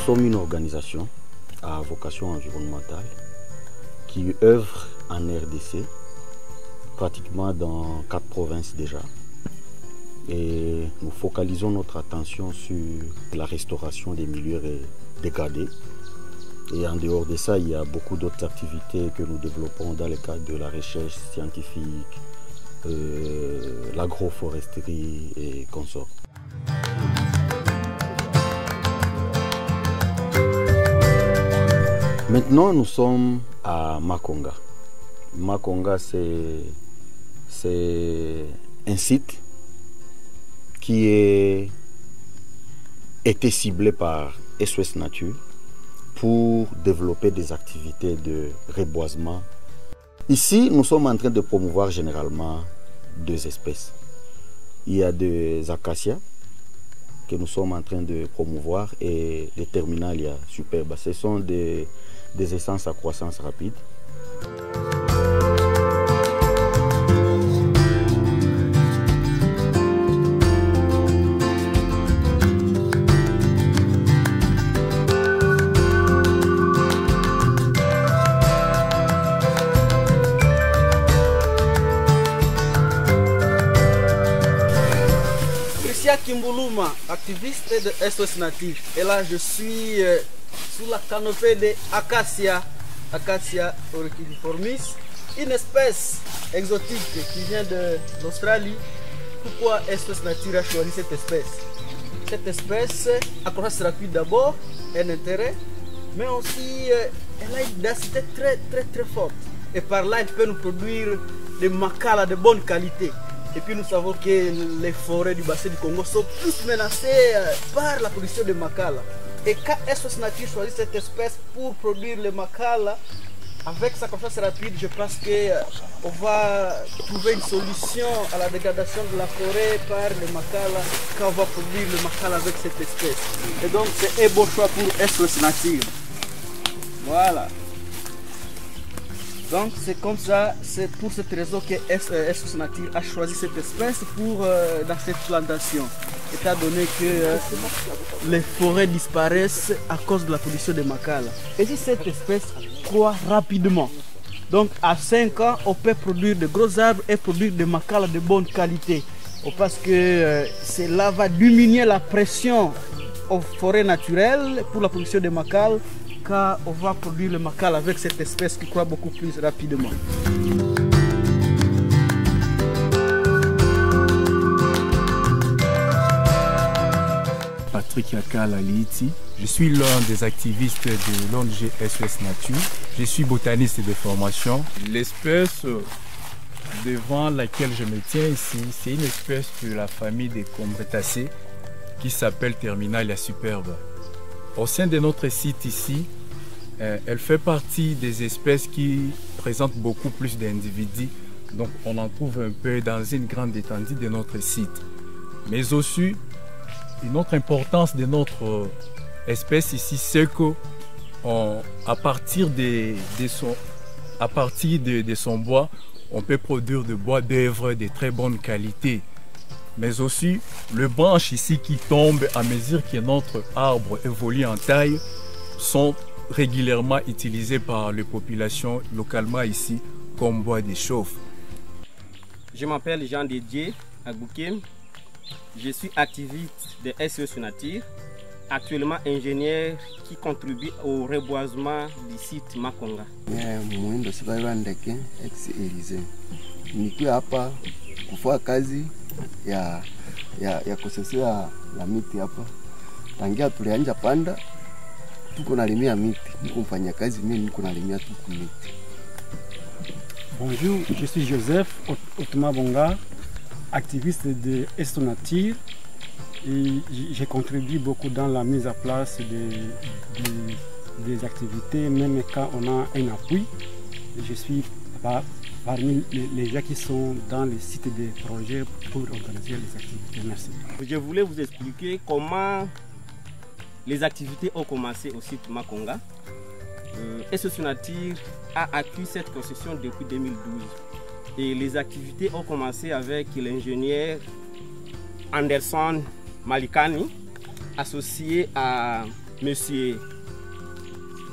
sommes une organisation à vocation environnementale qui œuvre en RDC, pratiquement dans 4 provinces déjà. Et nous focalisons notre attention sur la restauration des milieux dégradés. Et en dehors de ça, il y a beaucoup d'autres activités que nous développons dans le cadre de la recherche scientifique, l'agroforesterie et consorts. Maintenant, nous sommes à Makonga. Makonga, c'est un site qui a été ciblé par SOS Nature pour développer des activités de reboisement. Ici, nous sommes en train de promouvoir généralement 2 espèces. Il y a des acacias que nous sommes en train de promouvoir et des terminalia superbes. Ce sont des essences à croissance rapide. Kimbuluma, activiste de SOS Nature. Et là, je suis sous la canopée de Acacia auriculaformis, une espèce exotique qui vient de l'Australie. Pourquoi SOS Nature a choisi cette espèce? Cette espèce a croissance rapide d'abord, un intérêt, mais aussi elle a une densité très forte. Et par là, elle peut nous produire des macala de bonne qualité. Et puis nous savons que les forêts du bassin du Congo sont plus menacées par la production de macala. Et quand SOS Nature choisit cette espèce pour produire le macala, avec sa croissance rapide, je pense qu'on va trouver une solution à la dégradation de la forêt par le macala quand on va produire le macala avec cette espèce. Et donc c'est un bon choix pour SOS Nature. Voilà. Donc c'est comme ça, c'est pour cette raison que SOS Nature a choisi cette espèce dans cette plantation. Étant donné que les forêts disparaissent à cause de la production de macala. Et si cette espèce croît rapidement, donc à 5 ans, on peut produire de gros arbres et produire des macala de bonne qualité. Parce que cela va diminuer la pression aux forêts naturelles pour la production de macala, car on va produire le macala avec cette espèce qui croît beaucoup plus rapidement. Patrick Yakala Liiti, je suis l'un des activistes de l'ONG SOS Nature. Je suis botaniste de formation. L'espèce devant laquelle je me tiens ici, c'est une espèce de la famille des Combretacées qui s'appelle Terminalia superbe. Au sein de notre site ici, elle fait partie des espèces qui présentent beaucoup plus d'individus. Donc on en trouve un peu dans une grande étendue de notre site. Mais aussi, une autre importance de notre espèce ici, c'est qu'à partir de son bois, on peut produire de bois d'œuvre de très bonne qualité. Mais aussi, les branches ici qui tombent à mesure que notre arbre évolue en taille sont régulièrement utilisées par les populations localement ici comme bois de chauffe. Je m'appelle Jean Didier Agboukem. Je suis activiste de SOS Nature, actuellement ingénieur qui contribue au reboisement du site Makonga. Kufanya kazi ya kusesea la miti hapa. Tangia tulianja panda tuko nalimia miti. Niko mfanya kazi mimi niko nalimia tuko miti. Bonjour, je suis Joseph Otuma Bonga, activiste de SOS Nature, et j'ai contribué beaucoup dans la mise en place des activités, même quand on a un appui. Je suis parmi les gens qui sont dans les sites des projets pour organiser les activités. Merci. Je voulais vous expliquer comment les activités ont commencé au site Makonga. SOS Nature a acquis cette concession depuis 2012. Et les activités ont commencé avec l'ingénieur Anderson Malikani, associé à M.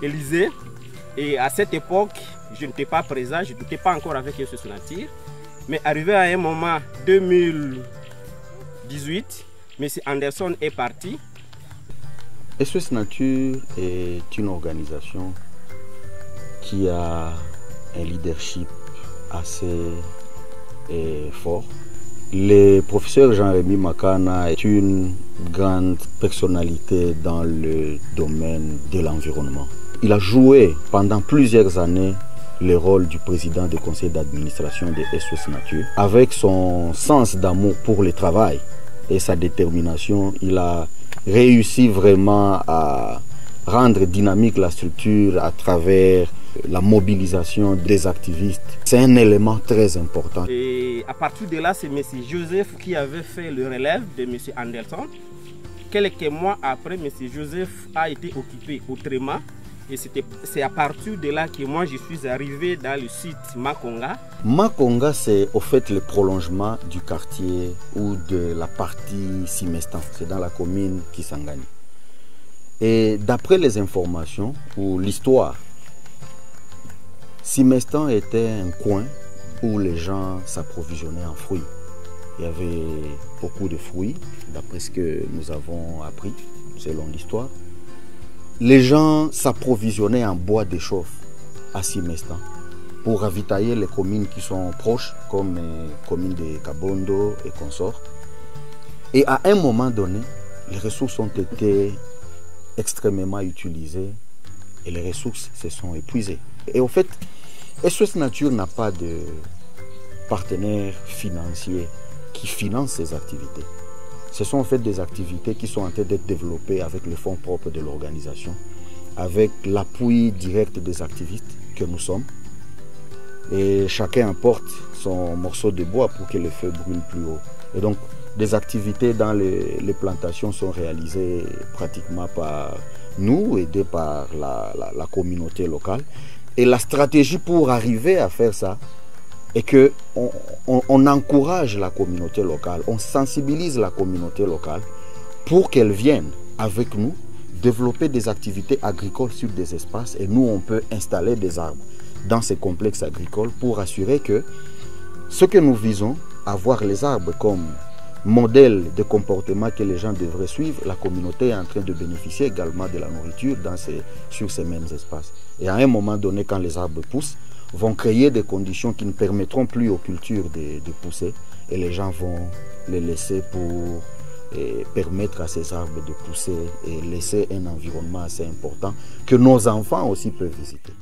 Élysée. Et à cette époque, je n'étais pas présent, je n'étais pas encore avec SOS Nature. Mais arrivé à un moment, 2018, M. Anderson est parti. SOS Nature est une organisation qui a un leadership assez fort. Le professeur Jean-Rémy Makana est une grande personnalité dans le domaine de l'environnement. Il a joué pendant plusieurs années le rôle du président du conseil d'administration de SOS Nature. Avec son sens d'amour pour le travail et sa détermination, il a réussi vraiment à rendre dynamique la structure à travers la mobilisation des activistes. C'est un élément très important. Et à partir de là, c'est M. Joseph qui avait fait le relève de M. Anderson. Quelques mois après, M. Joseph a été occupé autrement. Et c'est à partir de là que moi je suis arrivé dans le site Makonga. Makonga, c'est au fait le prolongement du quartier ou de la partie Simestan. C'est dans la commune Kisangani. Et d'après les informations ou l'histoire, Simestan était un coin où les gens s'approvisionnaient en fruits. Il y avait beaucoup de fruits, d'après ce que nous avons appris, selon l'histoire. Les gens s'approvisionnaient en bois de chauffe à Simestan pour ravitailler les communes qui sont proches, comme les communes de Kabondo et consorts. Et à un moment donné, les ressources ont été extrêmement utilisées et les ressources se sont épuisées. Et au fait, SOS Nature n'a pas de partenaire financier qui finance ces activités. Ce sont en fait des activités qui sont en train d'être développées avec les fonds propres de l'organisation, avec l'appui direct des activistes que nous sommes. Et chacun apporte son morceau de bois pour que le feu brûle plus haut. Et donc, des activités dans les plantations sont réalisées pratiquement par nous, aidés par la communauté locale. Et la stratégie pour arriver à faire ça est qu'on encourage la communauté locale, on sensibilise la communauté locale pour qu'elle vienne avec nous développer des activités agricoles sur des espaces et nous on peut installer des arbres dans ces complexes agricoles pour assurer que ce que nous visons, avoir les arbres comme modèle de comportement que les gens devraient suivre, la communauté est en train de bénéficier également de la nourriture sur ces mêmes espaces. Et à un moment donné, quand les arbres poussent, vont créer des conditions qui ne permettront plus aux cultures de pousser et les gens vont les laisser pour permettre à ces arbres de pousser et laisser un environnement assez important que nos enfants aussi peuvent visiter.